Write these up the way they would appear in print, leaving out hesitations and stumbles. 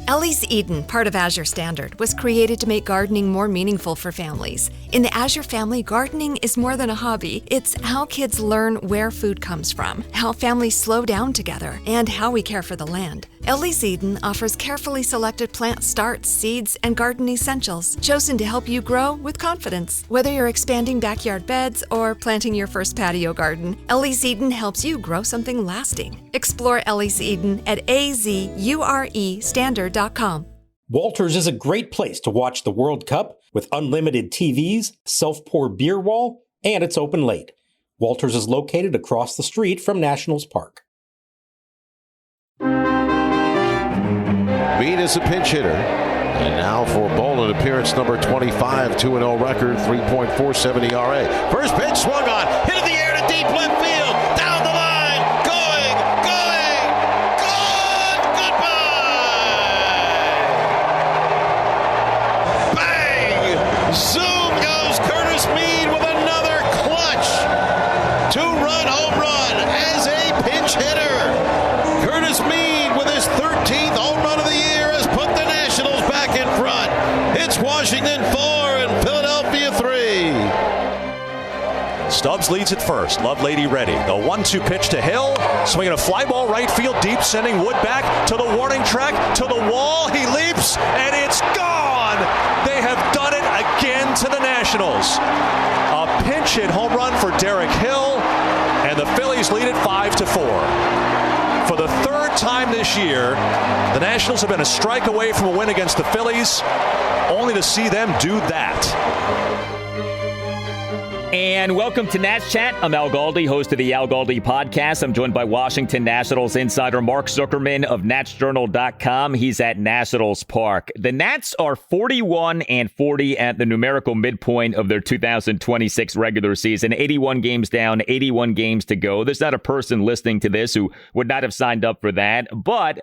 Ellie's Eden, part of Azure Standard, was created to make gardening more meaningful for families. In the Azure family, gardening is more than a hobby. It's how kids learn where food comes from, how families slow down together, and how we care for the land. Ellie's Eden offers carefully selected plant starts, seeds, and garden essentials chosen to help you grow with confidence. Whether you're expanding backyard beds or planting your first patio garden, Ellie's Eden helps you grow something lasting. Explore Ellie's Eden at azurestandard.com. Walters is a great place to watch the World Cup with unlimited TVs, self-pour beer wall, and it's open late. Walters is located across the street from Nationals Park. Mead is a pinch hitter. And now for Poulin, appearance number 25, 2-0 record, 3.47 ERA. First pitch swung on, hit in the air to deep left field, down the line, going, good, goodbye! Bang! Zoom goes Curtis Mead with another clutch two-run home run as a pinch hitter. Curtis Mead with his 13th home run of the year has put the Nationals back in front. It's Washington 4 and Philadelphia 3. Stubbs leads at first. Lovelady ready. The 1-2 pitch to Hill. Swinging a fly ball right field deep, sending Wood back to the warning track, to the wall. He leaps, and it's gone. They have done it again to the Nationals. A pinch hit home run for Derek Hill, and the Phillies lead it 5-4. For the third time this year, the Nationals have been a strike away from a win against the Phillies, only to see them do that. And welcome to Nats Chat. I'm Al Galdi, host of the Al Galdi podcast. I'm joined by Washington Nationals insider Mark Zuckerman of NatsJournal.com. He's at Nationals Park. The Nats are 41-40 at the numerical midpoint of their 2026 regular season. 81 games down, 81 games to go. There's not a person listening to this who would not have signed up for that, but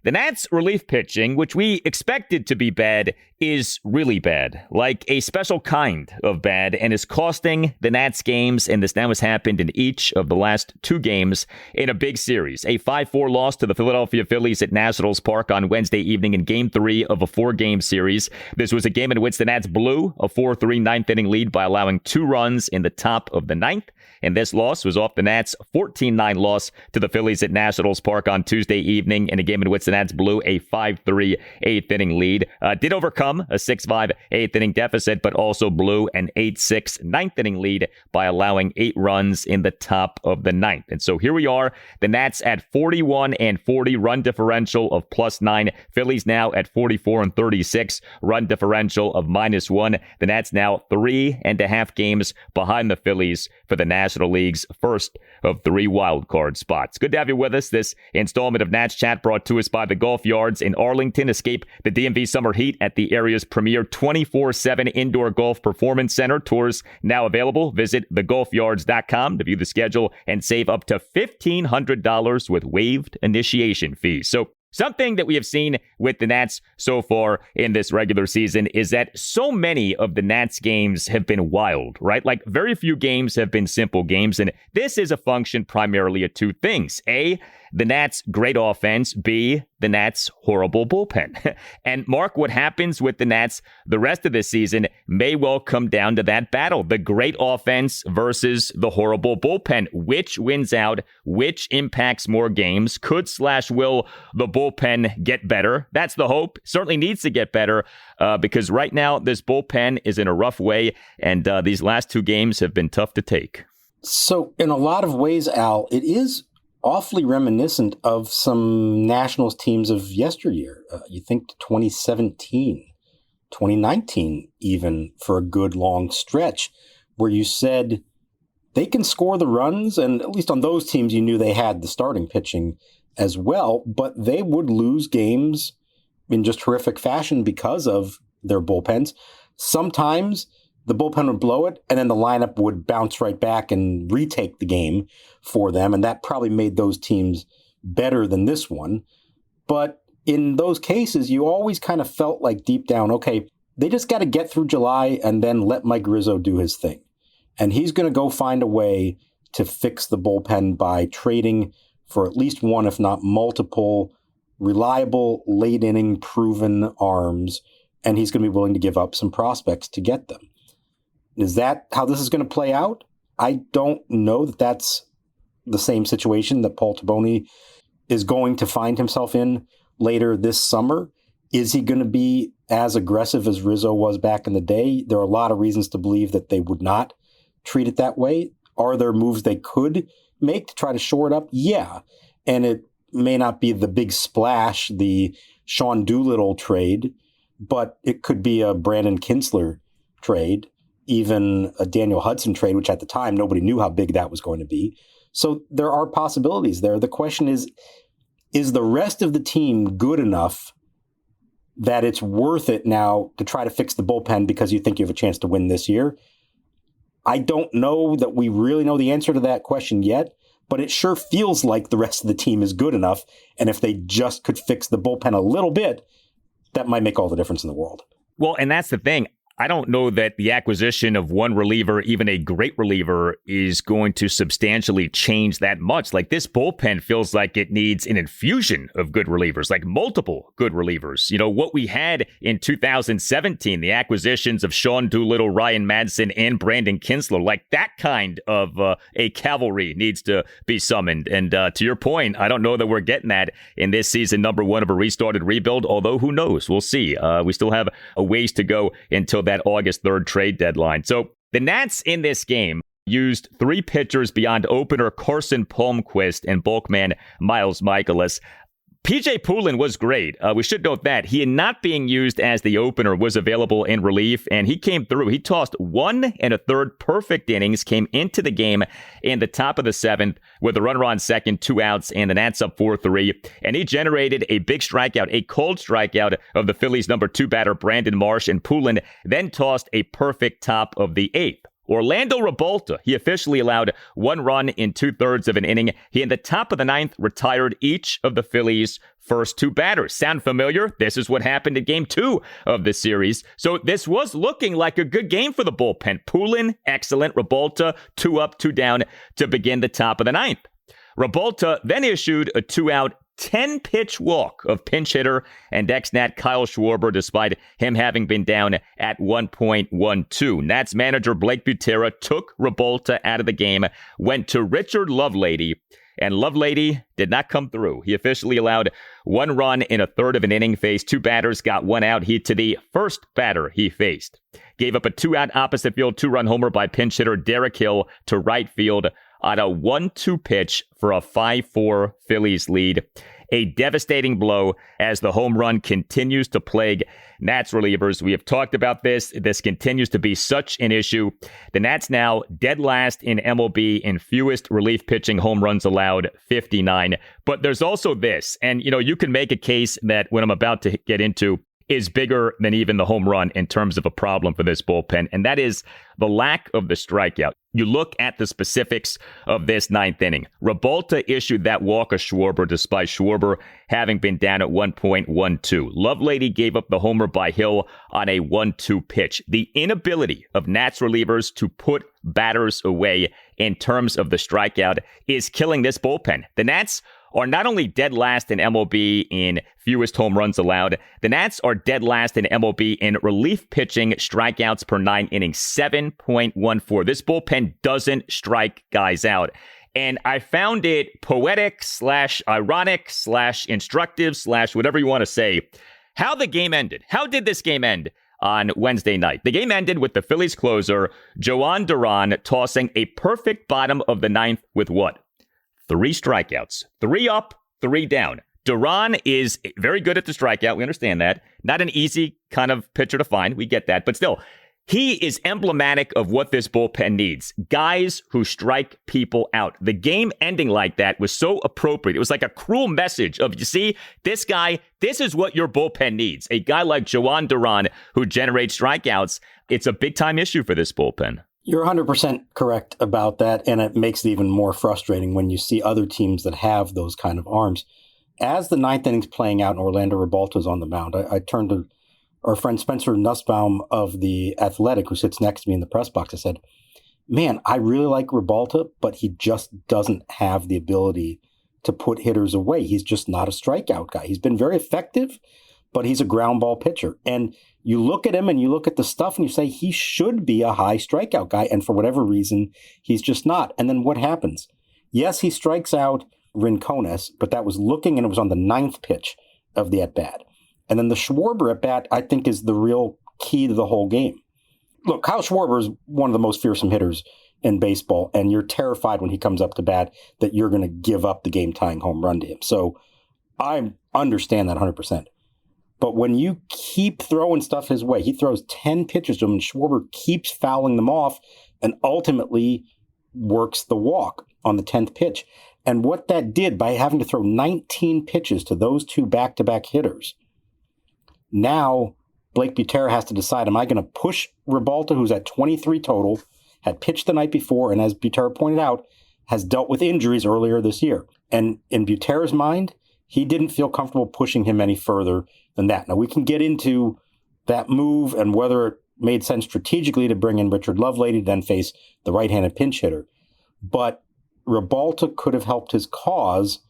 the Nats' relief pitching, which we expected to be bad, is really bad, like a special kind of bad, and is costing the Nats games, and this now has happened in each of the last two games in a big series. A 5-4 loss to the Philadelphia Phillies at Nationals Park on Wednesday evening in Game 3 of a 4-game series. This was a game in which the Nats blew a 4-3 ninth-inning lead by allowing 2 runs in the top of the ninth. And this loss was off the Nats' 14-9 loss to the Phillies at Nationals Park on Tuesday evening in a game in which the Nats blew a 5-3 eighth-inning lead. Did overcome a 6-5 eighth-inning deficit, but also blew an 8-6 ninth-inning lead by allowing 8 runs in the top of the ninth. And so here we are, the Nats at 41-40 run differential of +9. Phillies now at 44-36 run differential of -1. The Nats now 3.5 games behind the Phillies for the National League's first of 3 wildcard spots. Good to have you with us. This installment of Nats Chat brought to us by the Golf Yards in Arlington. Escape the DMV summer heat at the area's premier 24/7 indoor golf performance center. Tours now available. Visit thegolfyards.com to view the schedule and save up to $1,500 with waived initiation fees. So something that we have seen with the Nats so far in this regular season is that so many of the Nats games have been wild, right? Like very few games have been simple games. And this is a function primarily of 2 things. A, the Nats' great offense. B, the Nats' horrible bullpen. And Mark, what happens with the Nats the rest of this season may well come down to that battle. The great offense versus the horrible bullpen. Which wins out? Which impacts more games? Will the bullpen get better? That's the hope. Certainly needs to get better because right now this bullpen is in a rough way, and these last 2 games have been tough to take. So in a lot of ways, Al, it is awfully reminiscent of some Nationals teams of yesteryear. You think to 2017, 2019, even for a good long stretch, where you said they can score the runs, and at least on those teams, you knew they had the starting pitching as well, but they would lose games in just horrific fashion because of their bullpens. Sometimes the bullpen would blow it, and then the lineup would bounce right back and retake the game for them, and that probably made those teams better than this one. But in those cases, you always kind of felt like deep down, okay, they just got to get through July and then let Mike Rizzo do his thing. And he's going to go find a way to fix the bullpen by trading for at least one, if not multiple, reliable, late inning, proven arms, and he's going to be willing to give up some prospects to get them. Is that how this is going to play out? I don't know that that's the same situation that Paul Toboni is going to find himself in later this summer. Is he going to be as aggressive as Rizzo was back in the day? There are a lot of reasons to believe that they would not treat it that way. Are there moves they could make to try to shore it up? Yeah. And it may not be the big splash, the Sean Doolittle trade, but it could be a Brandon Kinsler trade, even a Daniel Hudson trade, which at the time nobody knew how big that was going to be. So there are possibilities there. The question is the rest of the team good enough that it's worth it now to try to fix the bullpen because you think you have a chance to win this year? I don't know that we really know the answer to that question yet, but it sure feels like the rest of the team is good enough. And if they just could fix the bullpen a little bit, that might make all the difference in the world. Well, and that's the thing. I don't know that the acquisition of one reliever, even a great reliever, is going to substantially change that much. Like, this bullpen feels like it needs an infusion of good relievers, like multiple good relievers. You know, what we had in 2017, the acquisitions of Sean Doolittle, Ryan Madsen, and Brandon Kinsler, like that kind of a cavalry needs to be summoned. And to your point, I don't know that we're getting that in this season number one of a restarted rebuild, although who knows? We'll see. We still have a ways to go until that August 3rd trade deadline. So the Nats in this game used three pitchers beyond opener Carson Palmquist and bulkman Miles Mikolas. PJ Poulin was great. We should note that he, not being used as the opener, was available in relief, and he came through. He tossed 1 1/3 perfect innings, came into the game in the top of the 7th with a runner on second, 2 outs, and the Nats up 4-3. And he generated a big strikeout, a cold strikeout of the Phillies' number 2 batter, Brandon Marsh, and Poulin then tossed a perfect top of the 8th. Orlando Ribalta, he officially allowed 1 run in 2/3 of an inning. He, in the top of the 9th, retired each of the Phillies' first 2 batters. Sound familiar? This is what happened in Game 2 of the series. So this was looking like a good game for the bullpen. Poulin, excellent. Ribalta, 2 up, 2 down to begin the top of the 9th. Ribalta then issued a 2-out 10-pitch walk of pinch hitter and ex-Nat Kyle Schwarber, despite him having been down at 1.12. Nats manager Blake Butera took Ribalta out of the game, went to Richard Lovelady, and Lovelady did not come through. He officially allowed 1 run in 1/3 of an inning, faced 2 batters, got 1 out. He to the first batter he faced. Gave up a 2-out opposite field 2-run homer by pinch hitter Derek Hill to right field on a 1-2 pitch for a 5-4 Phillies lead. A devastating blow as the home run continues to plague Nats relievers. We have talked about this. This continues to be such an issue. The Nats now dead last in MLB in fewest relief pitching home runs allowed, 59. But there's also this, and you can make a case that what I'm about to get into is bigger than even the home run in terms of a problem for this bullpen, and that is the lack of the strikeout. You look at the specifics of this 9th inning. Ribalta issued that walk of Schwarber despite Schwarber having been down at 1.12. Lovelady gave up the homer by Hill on a 1-2 pitch. The inability of Nats relievers to put batters away in terms of the strikeout is killing this bullpen. The Nats are not only dead last in MLB in fewest home runs allowed, the Nats are dead last in MLB in relief pitching strikeouts per 9 innings, 7.14. This bullpen doesn't strike guys out. And I found it poetic / ironic / instructive / whatever you want to say, how the game ended. How did this game end on Wednesday night? The game ended with the Phillies closer, Jhoan Duran, tossing a perfect bottom of the 9th with what? 3 strikeouts, 3 up, 3 down. Duran is very good at the strikeout. We understand that. Not an easy kind of pitcher to find. We get that. But still, he is emblematic of what this bullpen needs. Guys who strike people out. The game ending like that was so appropriate. It was like a cruel message of, you see, this guy, this is what your bullpen needs. A guy like Jhoan Duran who generates strikeouts. It's a big-time issue for this bullpen. You're 100% correct about that, and it makes it even more frustrating when you see other teams that have those kind of arms. As the 9th inning's playing out and Orlando Ribalta is on the mound, I turned to our friend Spencer Nussbaum of The Athletic, who sits next to me in the press box. I said, man, I really like Ribalta, but he just doesn't have the ability to put hitters away. He's just not a strikeout guy. He's been very effective, but he's a ground ball pitcher. And you look at him and you look at the stuff and you say he should be a high strikeout guy. And for whatever reason, he's just not. And then what happens? Yes, he strikes out Rincones, but that was looking and it was on the 9th pitch of the at-bat. And then the Schwarber at-bat, I think, is the real key to the whole game. Look, Kyle Schwarber is one of the most fearsome hitters in baseball, and you're terrified when he comes up to bat that you're going to give up the game-tying home run to him. So I understand that 100%. But when you keep throwing stuff his way, he throws 10 pitches to him, and Schwarber keeps fouling them off and ultimately works the walk on the 10th pitch. And what that did by having to throw 19 pitches to those two back-to-back hitters, now Blake Butera has to decide, am I going to push Ribalta, who's at 23 total, had pitched the night before, and as Butera pointed out, has dealt with injuries earlier this year. And in Butera's mind, he didn't feel comfortable pushing him any further than that. Now, we can get into that move and whether it made sense strategically to bring in Richard Lovelady to then face the right-handed pinch hitter. But Ribalta could have helped his cause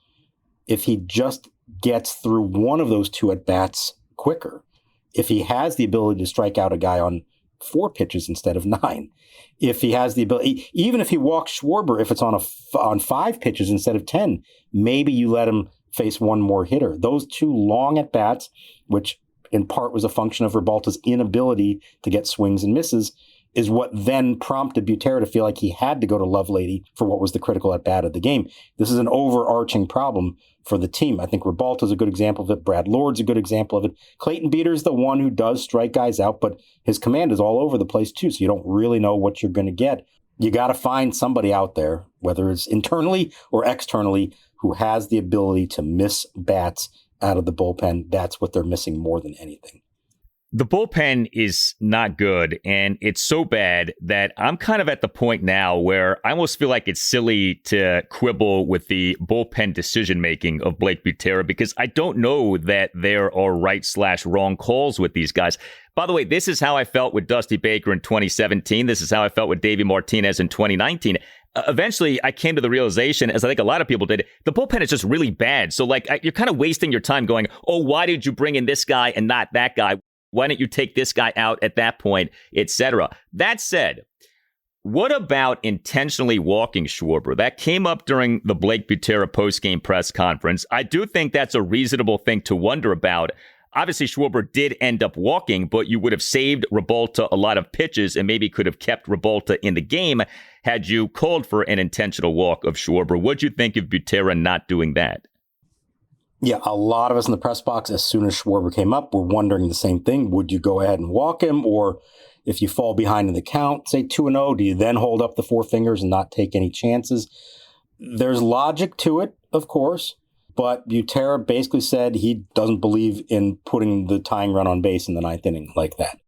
if he just gets through one of those two at-bats quicker. If he has the ability to strike out a guy on 4 pitches instead of 9. If he has the ability, even if he walks Schwarber, if it's on 5 pitches instead of 10, maybe you let him face one more hitter. Those two long at-bats, which in part was a function of Ribalta's inability to get swings and misses, is what then prompted Butera to feel like he had to go to Lovelady for what was the critical at-bat of the game. This is an overarching problem for the team. I think Ribalta's a good example of it. Brad Lord's a good example of it. Clayton Beater's the one who does strike guys out, but his command is all over the place too, so you don't really know what you're going to get. You got to find somebody out there, whether it's internally or externally, who has the ability to miss bats out of the bullpen. That's what they're missing more than anything. The bullpen is not good, and it's so bad that I'm kind of at the point now where I almost feel like it's silly to quibble with the bullpen decision-making of Blake Butera because I don't know that there are right/wrong calls with these guys. By the way, this is how I felt with Dusty Baker in 2017. This is how I felt with Davey Martinez in 2019. Eventually, I came to the realization, as I think a lot of people did, the bullpen is just really bad. So, you're kind of wasting your time going, oh, why did you bring in this guy and not that guy? Why didn't you take this guy out at that point, etc.? That said, what about intentionally walking Schwarber? That came up during the Blake Butera postgame press conference. I do think that's a reasonable thing to wonder about. Obviously, Schwarber did end up walking, but you would have saved Ribalta a lot of pitches and maybe could have kept Ribalta in the game had you called for an intentional walk of Schwarber. What'd you think of Butera not doing that? Yeah, a lot of us in the press box, as soon as Schwarber came up, were wondering the same thing. Would you go ahead and walk him? Or if you fall behind in the count, say 2-0, do you then hold up the 4 fingers and not take any chances? There's logic to it, of course, but Butera basically said he doesn't believe in putting the tying run on base in the 9th inning like that.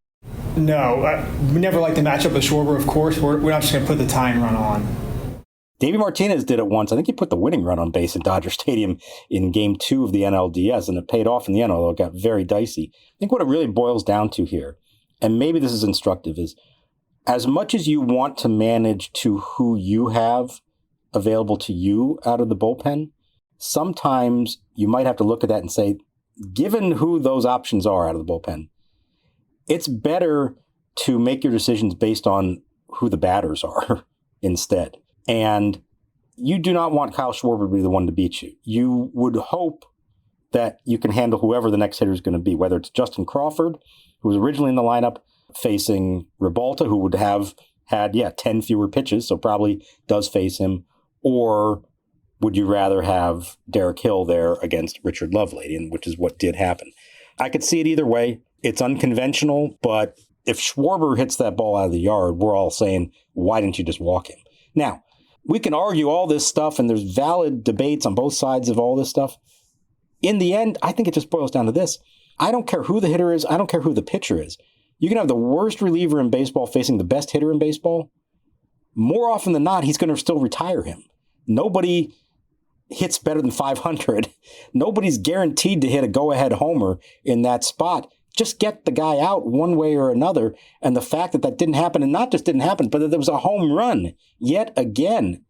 No, we never like the matchup with Schwarber, of course. We're not just going to put the tying run on. Davey Martinez did it once. I think he put the winning run on base at Dodger Stadium in Game 2 of the NLDS, and it paid off in the end, although it got very dicey. I think what it really boils down to here, and maybe this is instructive, is as much as you want to manage to who you have available to you out of the bullpen, sometimes you might have to look at that and say, given who those options are out of the bullpen, it's better to make your decisions based on who the batters are instead. And you do not want Kyle Schwarber to be the one to beat you. You would hope that you can handle whoever the next hitter is going to be, whether it's Justin Crawford, who was originally in the lineup, facing Ribalta, who would have had, 10 fewer pitches, so probably does face him, or would you rather have Derek Hill there against Richard Lovelady, and which is what did happen. I could see it either way. It's unconventional, but if Schwarber hits that ball out of the yard, we're all saying, why didn't you just walk him? Now, we can argue all this stuff, and there's valid debates on both sides of all this stuff. In the end, I think it just boils down to this. I don't care who the hitter is. I don't care who the pitcher is. You can have the worst reliever in baseball facing the best hitter in baseball. More often than not, he's going to still retire him. Nobody hits better than 500. Nobody's guaranteed to hit a go-ahead homer in that spot. Just get the guy out one way or another. And the fact that that didn't happen, and not just didn't happen, but that there was a home run yet again,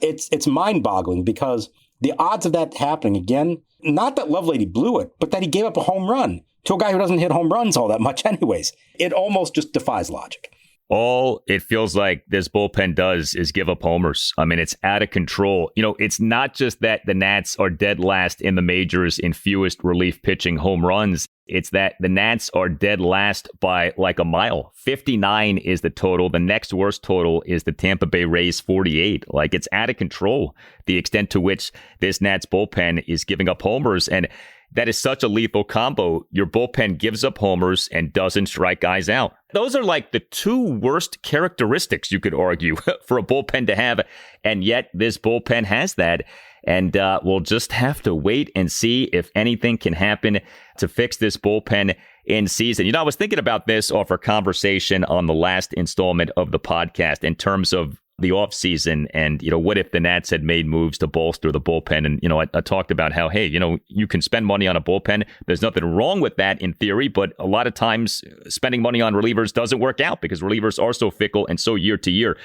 it's mind-boggling because The odds of that happening again, not that Lovelady blew it, but that he gave up a home run to a guy who doesn't hit home runs all that much anyways. It almost just defies logic. All it feels like this bullpen does is give up homers. I mean, it's out of control. It's not just that the Nats are dead last in the majors in fewest relief pitching home runs. It's that the Nats are dead last by like a mile. 59 is the total. The next worst total is the Tampa Bay Rays 48. Like, it's out of control, the extent to which this Nats bullpen is giving up homers. And that is such a lethal combo. Your bullpen gives up homers and doesn't strike guys out. Those are like the two worst characteristics, you could argue, for a bullpen to have. And yet this bullpen has that. And we'll just have to wait and see if anything can happen to fix this bullpen in season. I was thinking about this off our conversation on the last installment of the podcast in terms of the offseason and, what if the Nats had made moves to bolster the bullpen? And, I talked about how, hey, you can spend money on a bullpen. There's nothing wrong with that in theory, but a lot of times spending money on relievers doesn't work out because relievers are so fickle and so year to year.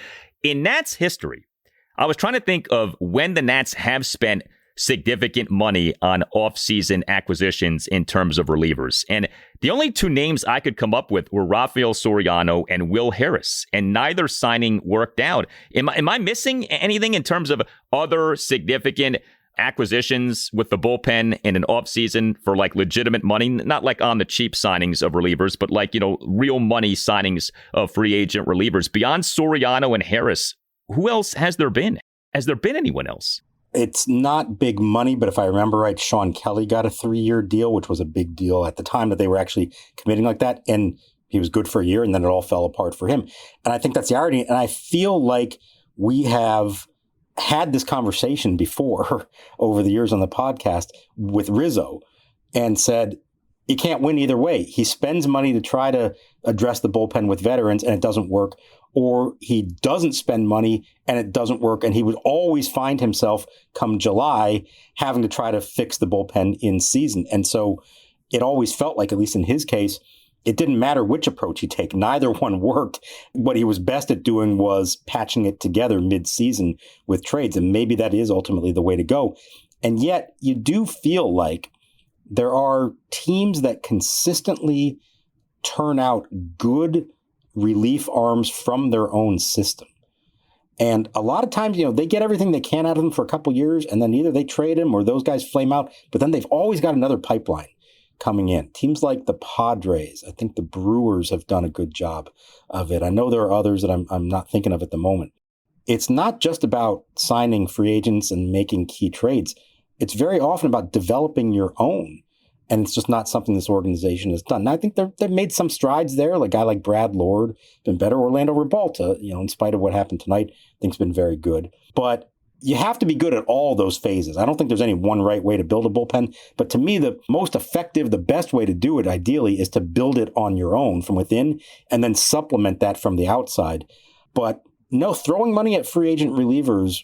In Nats history, I was trying to think of when the Nats have spent significant money on off-season acquisitions in terms of relievers. And the only two names I could come up with were Rafael Soriano and Will Harris, and neither signing worked out. Am I missing anything in terms of other significant acquisitions with the bullpen in an offseason for like legitimate money? Not like on the cheap signings of relievers, but like, real money signings of free agent relievers. Beyond Soriano and Harris, who else has there been? Has there been anyone else? It's not big money, but if I remember right, Sean Kelly got a 3-year deal, which was a big deal at the time that they were actually committing like that. And he was good for a year, and then it all fell apart for him. And I think that's the irony. And I feel like we have had this conversation before over the years on the podcast with Rizzo and said, you can't win either way. He spends money to try to address the bullpen with veterans, and it doesn't work. Or he doesn't spend money and it doesn't work. And he would always find himself come July having to try to fix the bullpen in season. And so it always felt like, at least in his case, it didn't matter which approach he take. Neither one worked. What he was best at doing was patching it together mid-season with trades. And maybe that is ultimately the way to go. And yet you do feel like there are teams that consistently turn out good relief arms from their own system. And a lot of times, they get everything they can out of them for a couple years, and then either they trade him or those guys flame out, but then they've always got another pipeline coming in. Teams like the Padres, I think the Brewers have done a good job of it. I know there are others that I'm not thinking of at the moment. It's not just about signing free agents and making key trades. It's very often about developing your own. And it's just not something this organization has done. And I think they've made some strides there. Like a guy like Brad Lord, been better. Orlando Ribalta, in spite of what happened tonight, I think has been very good. But you have to be good at all those phases. I don't think there's any one right way to build a bullpen. But to me, the most effective, the best way to do it, ideally, is to build it on your own from within and then supplement that from the outside. But no, throwing money at free agent relievers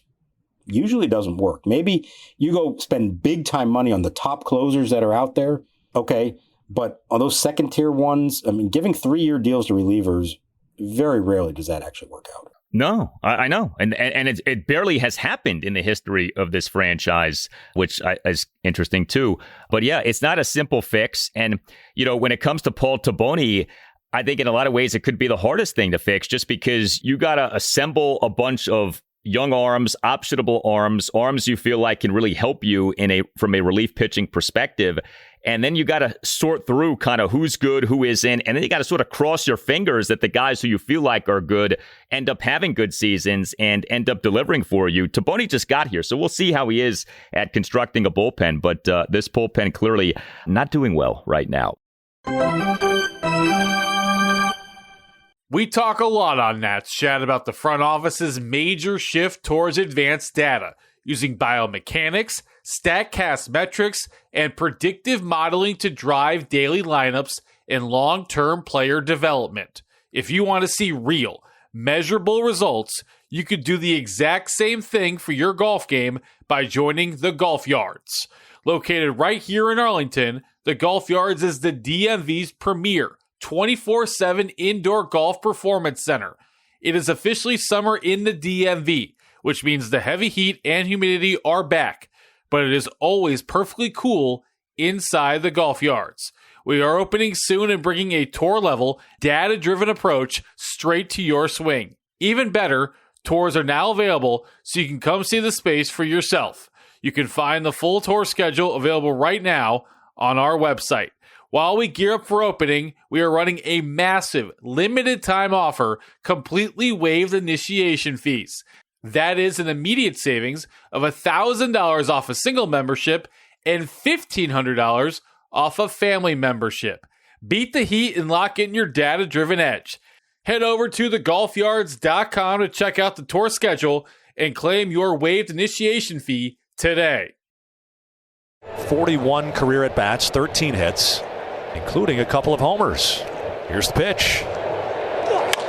usually doesn't work. Maybe you go spend big time money on the top closers that are out there. Okay. But on those second tier ones, giving 3-year deals to relievers, very rarely does that actually work out. No, I know. And it barely has happened in the history of this franchise, which is interesting too. But yeah, it's not a simple fix. And, when it comes to Paul Toboni, I think in a lot of ways it could be the hardest thing to fix just because you got to assemble a bunch of young arms, optionable arms you feel like can really help you from a relief pitching perspective. And then you got to sort through kind of who's good, who isn't. And then you got to sort of cross your fingers that the guys who you feel like are good end up having good seasons and end up delivering for you. Toboni just got here, so we'll see how he is at constructing a bullpen. But this bullpen clearly not doing well right now. We talk a lot on Nats Chat about the front office's major shift towards advanced data, using biomechanics, StatCast metrics, and predictive modeling to drive daily lineups and long-term player development. If you want to see real, measurable results, you could do the exact same thing for your golf game by joining the Golf Yards. Located right here in Arlington, the Golf Yards is the DMV's premier 24/7 indoor golf performance center. It is officially summer in the DMV, which means the heavy heat and humidity are back. but it is always perfectly cool inside the golf yards. We are opening soon and bringing a tour-level, data-driven approach straight to your swing. Even better, tours are now available so you can come see the space for yourself. You can find the full tour schedule available right now on our website. While we gear up for opening, we are running a massive limited time offer, completely waived initiation fees. That is an immediate savings of $1,000 off a single membership and $1,500 off a family membership. Beat the heat and lock in your data-driven edge. Head over to thegolfyards.com to check out the tour schedule and claim your waived initiation fee today. 41 career at-bats, 13 hits, including a couple of homers. Here's the pitch.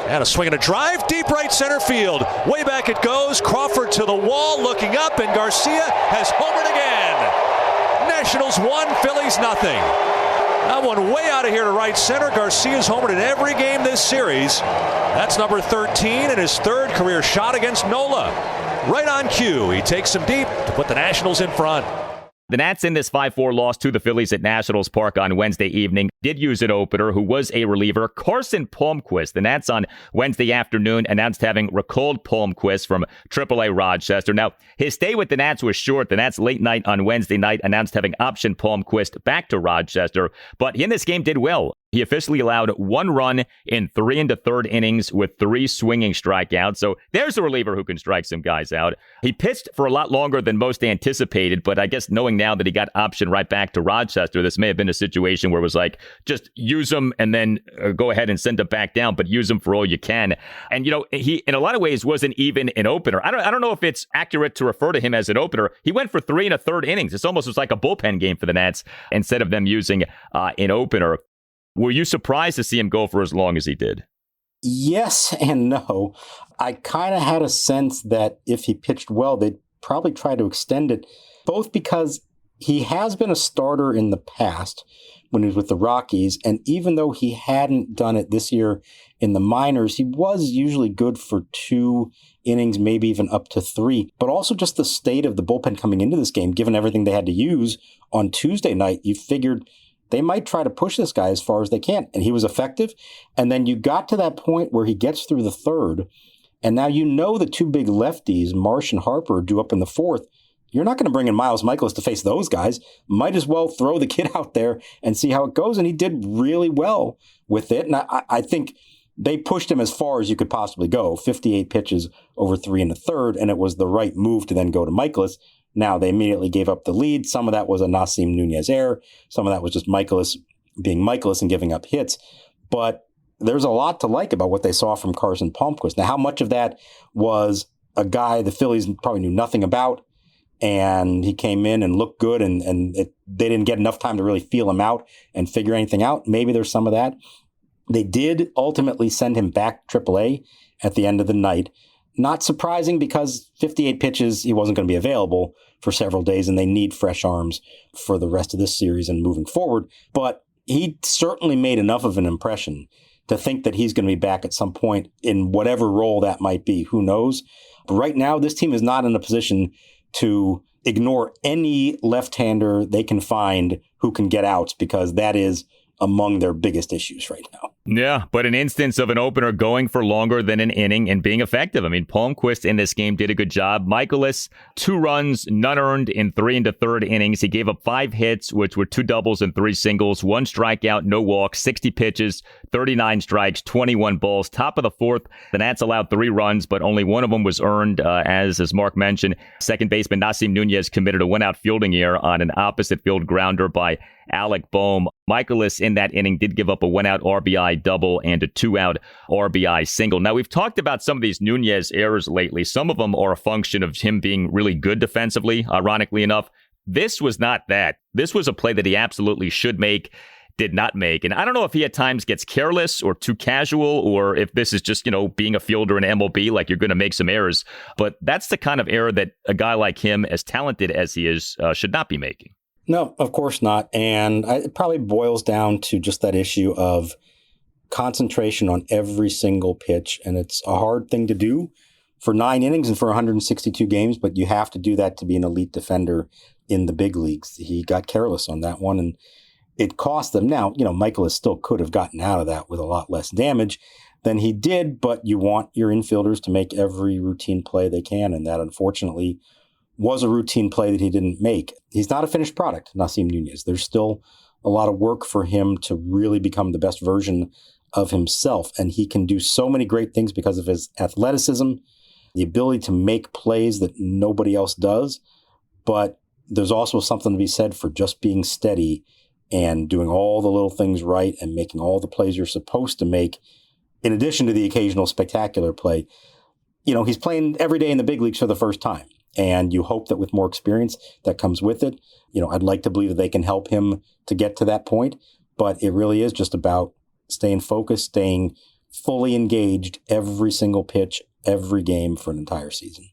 And a swing and a drive, deep right center field. Way back it goes. Crawford to the wall, looking up, and Garcia has homered again. Nationals 1, Phillies nothing. That one way out of here to right center. Garcia's homered in every game this series. That's number 13 and his third career shot against Nola. Right on cue, he takes him deep to put the Nationals in front. The Nats in this 5-4 loss to the Phillies at Nationals Park on Wednesday evening did use an opener who was a reliever, Carson Palmquist. The Nats on Wednesday afternoon announced having recalled Palmquist from AAA Rochester. Now, his stay with the Nats was short. The Nats late night on Wednesday night announced having optioned Palmquist back to Rochester, but he in this game did well. He officially allowed 1 run in 3 1/3 innings with 3 swinging strikeouts. So there's a reliever who can strike some guys out. He pitched for a lot longer than most anticipated, but I guess knowing now that he got optioned right back to Rochester, this may have been a situation where it was like, just use him and then go ahead and send him back down, but use him for all you can. And, you know, he in a lot of ways wasn't even an opener. I don't know if it's accurate to refer to him as an opener. He went for 3 1/3 innings. It's almost like a bullpen game for the Nats instead of them using an opener. Were you surprised to see him go for as long as he did? Yes and no. I kind of had a sense that if he pitched well, they'd probably try to extend it, both because he has been a starter in the past when he was with the Rockies, and even though he hadn't done it this year in the minors, he was usually good for 2 innings, maybe even up to 3. But also just the state of the bullpen coming into this game, given everything they had to use on Tuesday night, you figured they might try to push this guy as far as they can. And he was effective. And then you got to that point where he gets through the 3rd. And now you know the 2 big lefties, Marsh and Harper, are due up in the 4th. You're not going to bring in Miles Michaelis to face those guys. Might as well throw the kid out there and see how it goes. And he did really well with it. And I think they pushed him as far as you could possibly go. 58 pitches over 3 1/3. And it was the right move to then go to Michaelis. Now, they immediately gave up the lead. Some of that was a Nasim Nunez error. Some of that was just Michaelis being Michaelis and giving up hits. But there's a lot to like about what they saw from Carson Palmquist. Now, how much of that was a guy the Phillies probably knew nothing about, and he came in and looked good, and they didn't get enough time to really feel him out and figure anything out? Maybe there's some of that. They did ultimately send him back to AAA at the end of the night. Not surprising, because 58 pitches, he wasn't going to be available for several days, and they need fresh arms for the rest of this series and moving forward. But he certainly made enough of an impression to think that he's going to be back at some point in whatever role that might be. Who knows? But right now, this team is not in a position to ignore any left-hander they can find who can get outs, because that is among their biggest issues right now. Yeah, but an instance of an opener going for longer than an inning and being effective. I mean, Palmquist in this game did a good job. Michaelis, 2 runs, none earned in 3 1/3 innings. He gave up 5 hits, which were 2 doubles and 3 singles, 1 strikeout, no walks, 60 pitches, 39 strikes, 21 balls. Top of the 4th, the Nats allowed 3 runs, but only one of them was earned. As Mark mentioned, second baseman Nasim Nunez committed a 1-out fielding error on an opposite field grounder by Alec Boehm. Michaelis in that inning did give up a 1-out RBI double and a 2-out RBI single. Now, we've talked about some of these Nunez errors lately. Some of them are a function of him being really good defensively, ironically enough. This was not that. This was a play that he absolutely should make, did not make. And I don't know if he at times gets careless or too casual, or if this is just, being a fielder in MLB, like you're going to make some errors. But that's the kind of error that a guy like him, as talented as he is, should not be making. No, of course not. And it probably boils down to just that issue of concentration on every single pitch. And it's a hard thing to do for 9 innings and for 162 games, but you have to do that to be an elite defender in the big leagues. He got careless on that one, and it cost them. Now, Michaelis still could have gotten out of that with a lot less damage than he did, but you want your infielders to make every routine play they can, and that unfortunately was a routine play that he didn't make. He's not a finished product, Nasim Nunez. There's still a lot of work for him to really become the best version of himself, and he can do so many great things because of his athleticism, the ability to make plays that nobody else does, but there's also something to be said for just being steady and doing all the little things right and making all the plays you're supposed to make, in addition to the occasional spectacular play. He's playing every day in the big leagues for the first time, and you hope that with more experience that comes with it. I'd like to believe that they can help him to get to that point, but it really is just about staying focused, staying fully engaged every single pitch, every game for an entire season.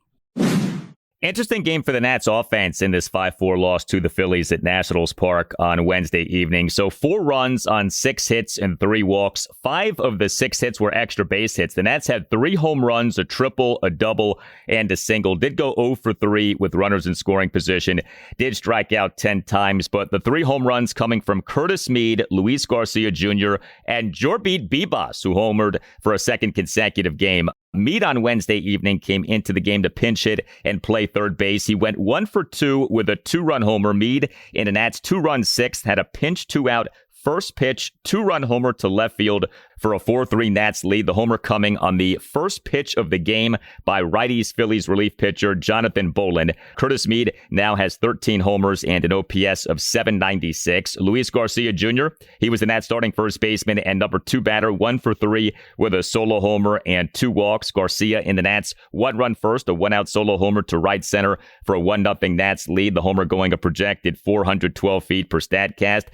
Interesting game for the Nats offense in this 5-4 loss to the Phillies at Nationals Park on Wednesday evening. So 4 runs on 6 hits and 3 walks. 5 of the 6 hits were extra base hits. The Nats had 3 home runs, a triple, a double, and a single. Did go 0 for 3 with runners in scoring position. Did strike out 10 times, but the 3 home runs coming from Curtis Mead, Luis Garcia Jr., and Jorbit Vivas, who homered for a second consecutive game. Mead on Wednesday evening came into the game to pinch hit and play third base. He went 1 for 2 with a 2-run homer. Mead in a Nats 2-run 6th had a pinch 2-out first pitch 2-run homer to left field for a 4-3 Nats lead. The homer coming on the first pitch of the game by righties Phillies relief pitcher Jonathan Poulin. Curtis Mead now has 13 homers and an OPS of 796. Luis Garcia Jr., he was the Nats starting first baseman and number 2 batter, 1 for 3 with a solo homer and 2 walks. Garcia in the Nats 1-run first, a 1-out solo homer to right center for a 1-0 Nats lead. The homer going a projected 412 feet per Statcast.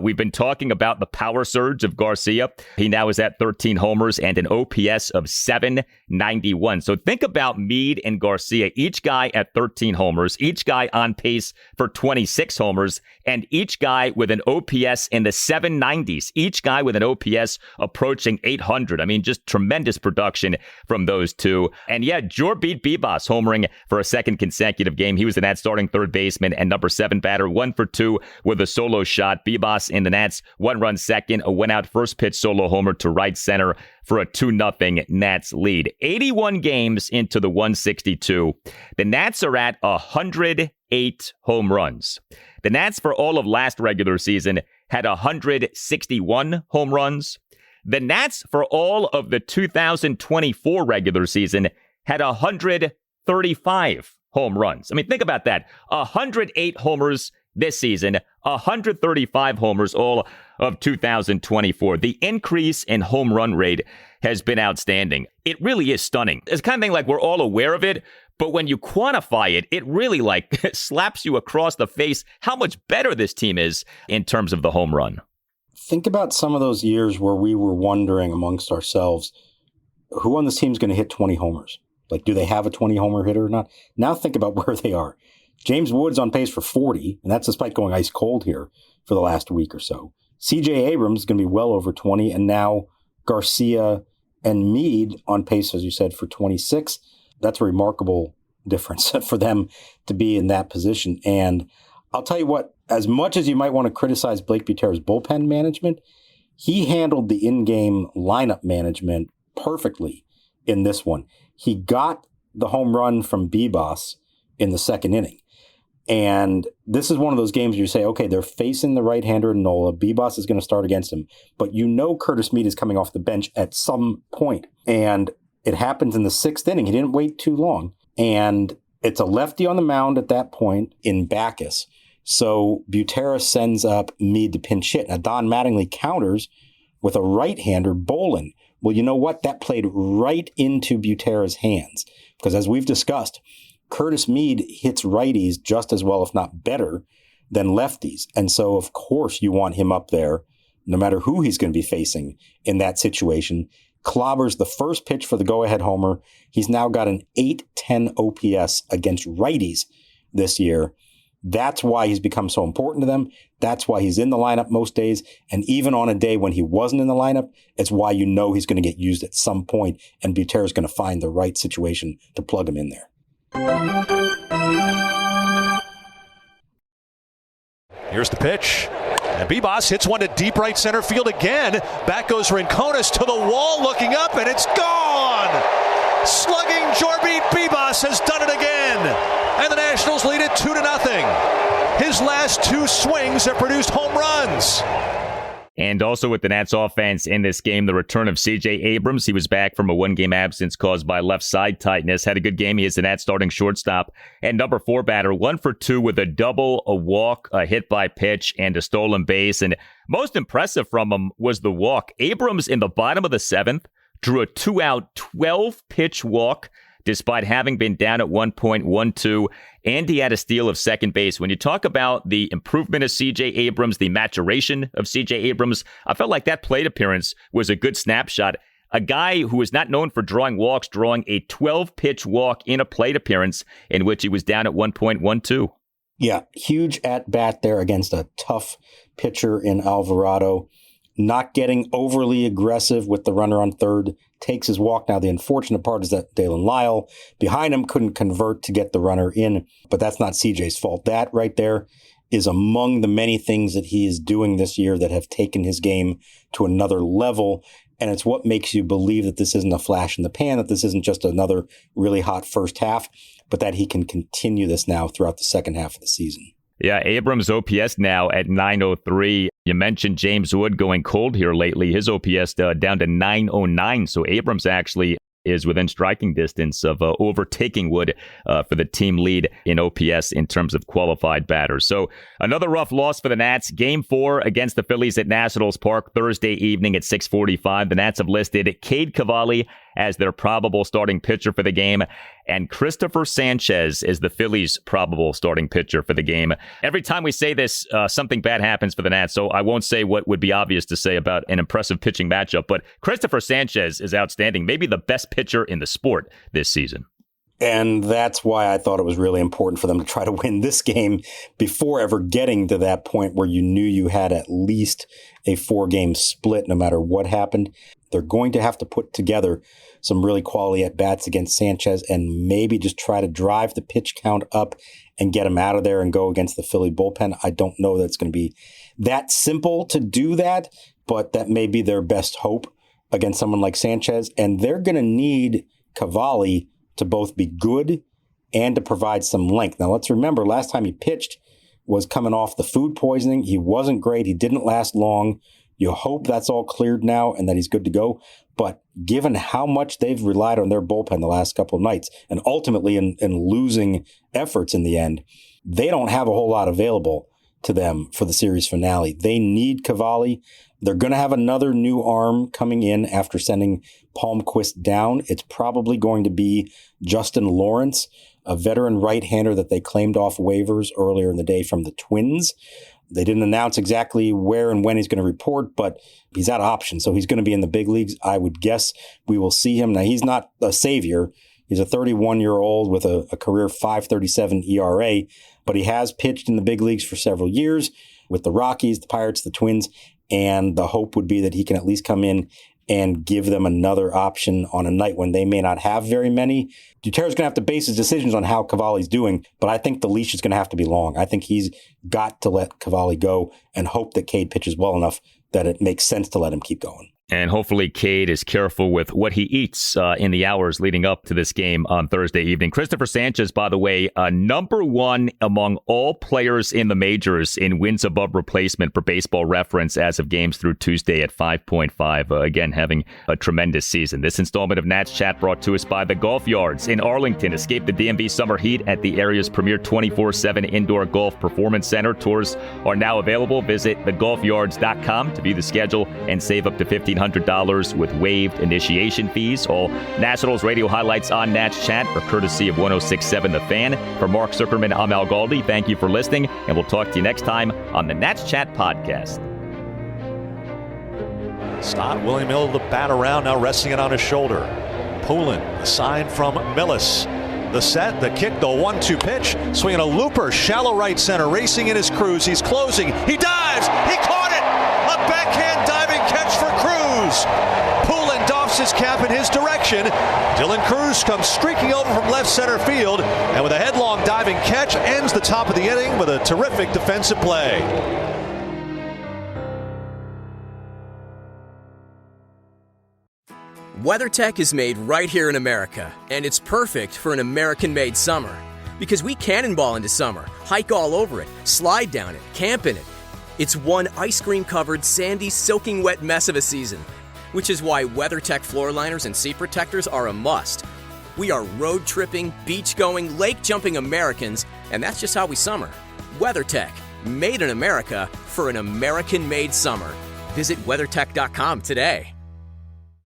We've been talking about the power surge of Garcia. He now is at 13 homers and an OPS of 791. So think about Mead and Garcia, each guy at 13 homers, each guy on pace for 26 homers, and each guy with an OPS in the 790s, each guy with an OPS approaching 800. I mean, just tremendous production from those two. And yeah, Jorbit Vivas homering for a second consecutive game. He was the Nats starting third baseman and number 7 batter, 1 for 2 with a solo shot. Vivas in the Nats 1-run second, a 1-out first pitch solo homer to right center for a 2-0 Nats lead. 81 games into the 162. The Nats are at 108 home runs. The Nats for all of last regular season had 161 home runs. The Nats for all of the 2024 regular season had 135 home runs. I mean, think about that. 108 homers this season, 135 homers all of 2024. The increase in home run rate has been outstanding. It really is stunning. It's the kind of thing like we're all aware of it, but when you quantify it, it really slaps you across the face how much better this team is in terms of the home run. Think about some of those years where we were wondering amongst ourselves, who on this team is going to hit 20 homers? Do they have a 20-homer hitter or not? Now think about where they are. James Wood's on pace for 40, and that's despite going ice cold here for the last week or so. C.J. Abrams is going to be well over 20, and now Garcia and Mead on pace, as you said, for 26. That's a remarkable difference for them to be in that position. And I'll tell you what, as much as you might want to criticize Blake Butera's bullpen management, he handled the in-game lineup management perfectly in this one. He got the home run from Vivas in the second inning. And this is one of those games where you say, okay, they're facing the right-hander Nola. Vivas is going to start against him. But Curtis Mead is coming off the bench at some point. And it happens in the 6th inning. He didn't wait too long. And it's a lefty on the mound at that point in Bacchus. So Butera sends up Mead to pinch hit. Now, Don Mattingly counters with a right-hander, Poulin. Well, you know what? That played right into Butera's hands. Because as we've discussed, Curtis Mead hits righties just as well, if not better, than lefties. And so, of course, you want him up there, no matter who he's going to be facing in that situation. Clobbers the first pitch for the go-ahead homer. He's now got an 810 OPS against righties this year. That's why he's become so important to them. That's why he's in the lineup most days. And even on a day when he wasn't in the lineup, it's why he's going to get used at some point, and Butera's going to find the right situation to plug him in there. Here's the pitch. And Vivas hits one to deep right center field again. Back goes Rincones to the wall, looking up, and it's gone! Slugging Jorbit Vivas has done it again. And the Nationals lead it 2-0. His last two swings have produced home runs. And also with the Nats offense in this game, the return of C.J. Abrams. He was back from a one-game absence caused by left side tightness. Had a good game. He is the Nats starting shortstop and number 4 batter. 1 for 2 with a double, a walk, a hit by pitch, and a stolen base. And most impressive from him was the walk. Abrams in the bottom of the 7th drew a 2-out, 12-pitch walk despite having been down at 1.12, and he had a steal of second base. When you talk about the improvement of C.J. Abrams, the maturation of C.J. Abrams, I felt like that plate appearance was a good snapshot. A guy who is not known for drawing walks, drawing a 12-pitch walk in a plate appearance in which he was down at 1.12. Yeah, huge at-bat there against a tough pitcher in Alvarado. Not getting overly aggressive with the runner on third, takes his walk. Now, the unfortunate part is that Dalen Lyle behind him couldn't convert to get the runner in, but that's not CJ's fault. That right there is among the many things that he is doing this year that have taken his game to another level. And it's what makes you believe that this isn't a flash in the pan, that this isn't just another really hot first half, but that he can continue this now throughout the second half of the season. Yeah, Abrams' OPS now at 903. You mentioned James Wood going cold here lately. His OPS down to 909. So Abrams actually is within striking distance of overtaking Wood for the team lead in OPS in terms of qualified batters. So another rough loss for the Nats. Game 4 against the Phillies at Nationals Park Thursday evening at 6:45. The Nats have listed Cade Cavalli as their probable starting pitcher for the game, and Christopher Sanchez is the Phillies' probable starting pitcher for the game. Every time we say this, something bad happens for the Nats, so I won't say what would be obvious to say about an impressive pitching matchup, but Christopher Sanchez is outstanding, maybe the best pitcher in the sport this season. And that's why I thought it was really important for them to try to win this game before ever getting to that point where you knew you had at least a 4-game split no matter what happened. They're going to have to put together some really quality at-bats against Sanchez and maybe just try to drive the pitch count up and get him out of there and go against the Philly bullpen. I don't know that it's going to be that simple to do that, but that may be their best hope against someone like Sanchez. And they're going to need Cavalli to both be good and to provide some length. Now, let's remember, last time he pitched was coming off the food poisoning. He wasn't great. He didn't last long. You hope that's all cleared now and that he's good to go. But given how much they've relied on their bullpen the last couple of nights, and ultimately in losing efforts in the end, they don't have a whole lot available to them for the series finale. They need Cavalli. They're going to have another new arm coming in after sending Palmquist down. It's probably going to be Justin Lawrence, a veteran right-hander that they claimed off waivers earlier in the day from the Twins. They didn't announce exactly where and when he's going to report, but he's out of options, so he's going to be in the big leagues. I would guess we will see him. Now, he's not a savior. He's a 31-year-old with a career 5.37 ERA, but he has pitched in the big leagues for several years with the Rockies, the Pirates, the Twins, and the hope would be that he can at least come in and give them another option on a night when they may not have very many. Duterra's going to have to base his decisions on how Cavalli's doing, but I think the leash is going to have to be long. I think he's got to let Cavalli go and hope that Cade pitches well enough that it makes sense to let him keep going. And hopefully Cade is careful with what he eats in the hours leading up to this game on Thursday evening. Christopher Sanchez, by the way, number 1 among all players in the majors in wins above replacement for Baseball Reference as of games through Tuesday at 5.5. Again, having a tremendous season. This installment of Nats Chat brought to us by the Golf Yards in Arlington. Escape the DMV summer heat at the area's premier 24/7 indoor golf performance center. Tours are now available. Visit thegolfyards.com to view the schedule and save up to $1,500 with waived initiation fees. All Nationals radio highlights on Nats Chat are courtesy of 106.7 The Fan. For Mark Zuckerman, I'm Al Galdi. Thank you for listening, and we'll talk to you next time on the Nats Chat podcast. Stott, Willie Miller, the bat around, now resting it on his shoulder. Poulin, the sign from Millis. The set, the kick, the 1-2 pitch, swinging a looper, shallow right center, racing in his cruise. He's closing. He dives. He caught it. A backhand diving catch for Cruz. Poulin doffs his cap in his direction. Dylan Cruz comes streaking over from left center field, and with a headlong diving catch, ends the top of the inning with a terrific defensive play. WeatherTech is made right here in America, and it's perfect for an American-made summer. Because we cannonball into summer, hike all over it, slide down it, camp in it. It's one ice cream-covered, sandy, soaking wet mess of a season, which is why WeatherTech floor liners and seat protectors are a must. We are road-tripping, beach-going, lake-jumping Americans, and that's just how we summer. WeatherTech, made in America for an American-made summer. Visit WeatherTech.com today.